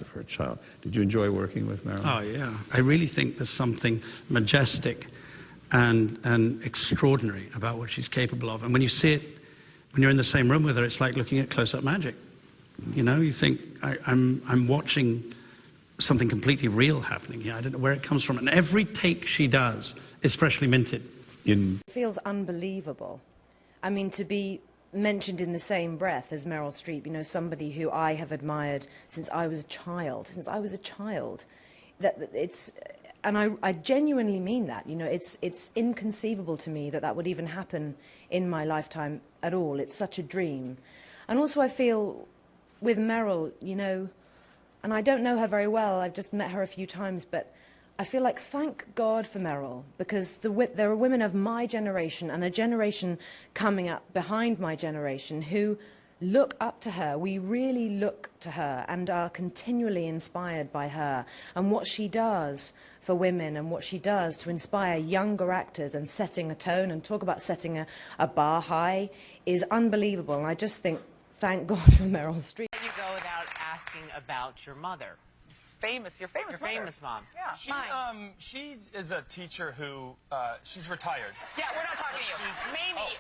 of her child. Did you enjoy working with Meryl? Oh, yeah. I really think there's something majestic and extraordinary about what she's capable of. And when you see it, when you're in the same room with her, it's like looking at close-up magic. You know, you think, I'm watching something completely real happening here. I don't know where it comes from. And every take she does is freshly minted. It feels unbelievable. I mean, to be mentioned in the same breath as Meryl Streep, you know, somebody who I have admired since I was a child. And I genuinely mean that. You know, it's inconceivable to me that would even happen in my lifetime at all. It's such a dream. And also I feel with Meryl, you know, and I don't know her very well, I've just met her a few times, but I feel like thank God for Meryl, because there are women of my generation and a generation coming up behind my generation who look up to her. We really look to her and are continually inspired by her and what she does for women and what she does to inspire younger actors and setting a tone and talk about setting a bar high is unbelievable. And I just think, thank God for Meryl Streep. You go without asking about your mother. Your famous mom. Yeah. She is a teacher who, she's retired. Yeah, we're not talking to you. Mamie,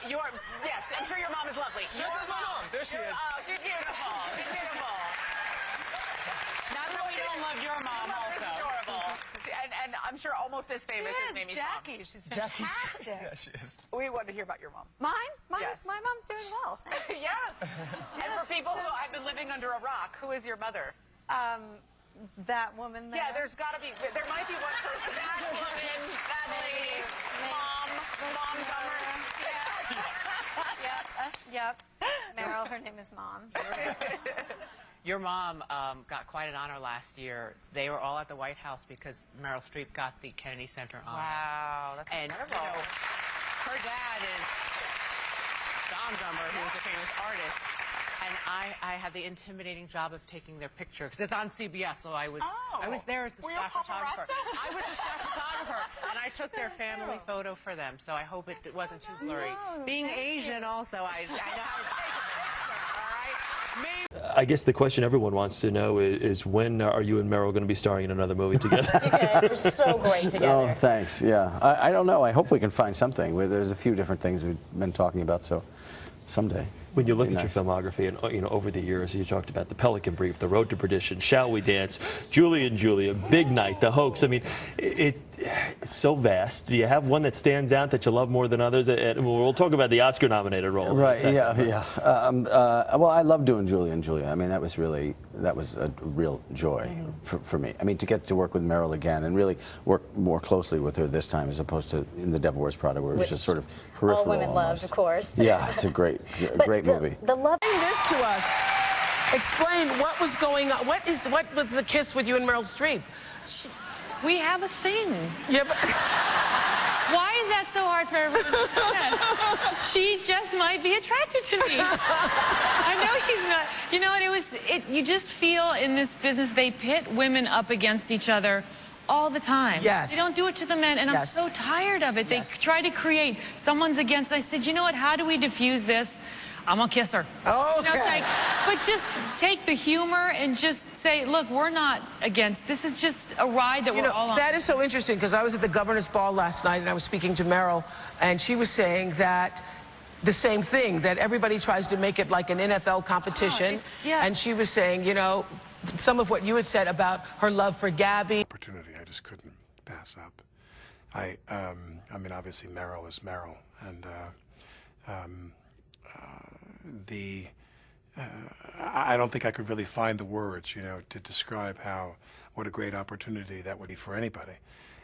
yes, I'm sure your mom is lovely. This is my mom. There she is. Oh, she's beautiful. She's beautiful. Not that we don't love your mom also. Adorable. And I'm sure almost as famous as Mamie's Jackie. mom. She's fantastic. Yeah, she is. We want to hear about your mom. Mine? Yes. My mom's doing well. Yes. And for people who have been living under a rock, who is your mother? That woman there. Yeah, there might be one person. That woman, that lady, mom Gummer. Yep. Meryl, her name is Mom. Your mom got quite an honor last year. They were all at the White House because Meryl Streep got the Kennedy Center honor. Wow, that's incredible. You know, her dad is Don Gummer, who is a famous artist. And I had the intimidating job of taking their picture because it's on CBS, so I was there as the staff photographer. I was the staff photographer, and I took their family photo for them. So I hope it wasn't too blurry. Being Asian, also, I know how to take a picture. All right. I guess the question everyone wants to know is when are you and Meryl going to be starring in another movie together? You guys are so great together. Oh, thanks. Yeah, I don't know. I hope we can find something. There's a few different things we've been talking about, so someday. When you look at your filmography, and you know, over the years, you talked about The Pelican Brief, The Road to Perdition, Shall We Dance, Julie and Julia, Big Night, The Hoax. I mean, it's so vast. Do you have one that stands out that you love more than others? And we'll talk about the Oscar-nominated role. Right. Yeah. Well, I love doing Julie and Julia. I mean, that was a real joy for me. I mean, to get to work with Meryl again and really work more closely with her this time, as opposed to in The Devil Wears Prada, where it was just sort of peripheral. All women almost. loved, of course. Yeah, it's a great movie. The love. This to us. Explain what was going on. What was the kiss with you and Meryl Streep? We have a thing. Yeah, but why is that so hard for everyone to understand? She just might be attracted to me. I know she's not. You know, and you just feel in this business they pit women up against each other all the time. Yes. They don't do it to the men, and I'm so tired of it. They try to create someone's against. I said, you know what? How do we diffuse this? I'm gonna kiss her. Oh, okay. You know, it's like, but just take the humor and just say, look, we're not against. This is just a ride that we're all on. That is so interesting, because I was at the governor's ball last night and I was speaking to Meryl, and she was saying that the same thing, that everybody tries to make it like an NFL competition. And she was saying, you know, some of what you had said about her love for Gabby. Opportunity I just couldn't pass up. I mean, obviously Meryl is Meryl, and I don't think I could really find the words, you know, to describe what a great opportunity that would be for anybody.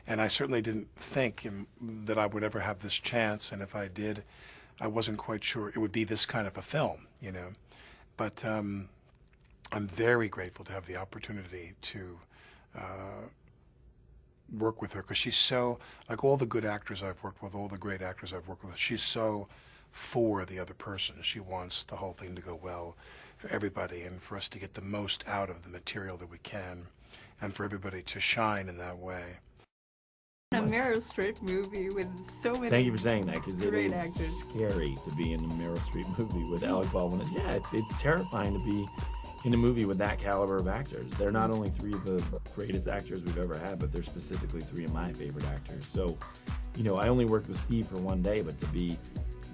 And I certainly didn't think that I would ever have this chance, and if I did, I wasn't quite sure it would be this kind of a film, you know. But I'm very grateful to have the opportunity to work with her, because she's so, like all the good actors I've worked with, all the great actors I've worked with, she's so for the other person. She wants the whole thing to go well for everybody and for us to get the most out of the material that we can and for everybody to shine in that way. A Meryl Streep movie with so many. Thank you for saying that, because it is actors. scary to be in a Meryl Streep movie with Alec Baldwin. Yeah, it's terrifying to be in a movie with that caliber of actors. They're not only three of the greatest actors we've ever had, but they're specifically three of my favorite actors. So, you know, I only worked with Steve for one day, but to be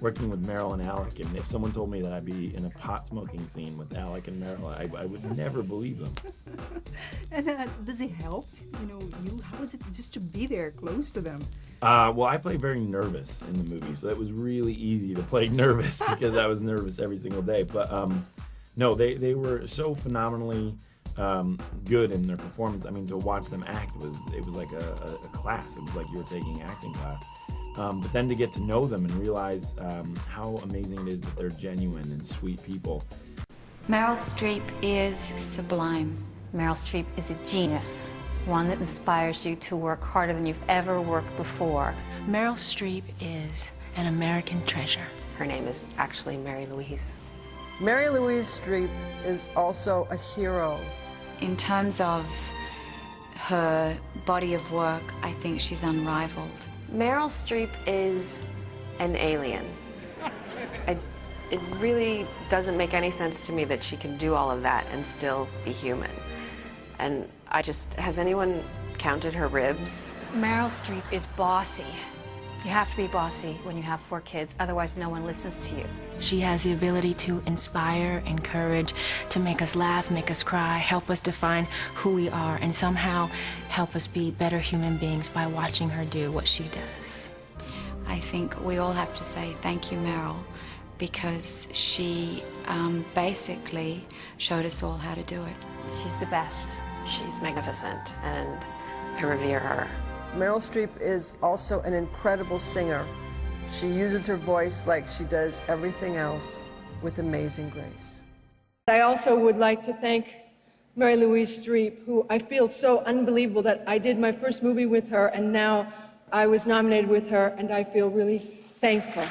working with Meryl and Alec, and if someone told me that I'd be in a pot smoking scene with Alec and Meryl, I would never believe them. And does it help? You know, how is it just to be there close to them? Well, I play very nervous in the movie, so it was really easy to play nervous because I was nervous every single day. But no, they were so phenomenally good in their performance. I mean, to watch them act it was like a class. It was like you were taking acting class. But then to get to know them and realize how amazing it is that they're genuine and sweet people. Meryl Streep is sublime. Meryl Streep is a genius, one that inspires you to work harder than you've ever worked before. Meryl Streep is an American treasure. Her name is actually Mary Louise. Mary Louise Streep is also a hero. In terms of her body of work, I think she's unrivaled. Meryl Streep is an alien. It really doesn't make any sense to me that she can do all of that and still be human. And has anyone counted her ribs? Meryl Streep is bossy. You have to be bossy when you have 4 kids, otherwise no one listens to you. She has the ability to inspire, encourage, to make us laugh, make us cry, help us define who we are, and somehow help us be better human beings by watching her do what she does. I think we all have to say thank you, Meryl, because she basically showed us all how to do it. She's the best. She's magnificent, and I revere her. Meryl Streep is also an incredible singer. She uses her voice like she does everything else with amazing grace. I also would like to thank Mary Louise Streep, who I feel so unbelievable that I did my first movie with her, and now I was nominated with her, and I feel really thankful.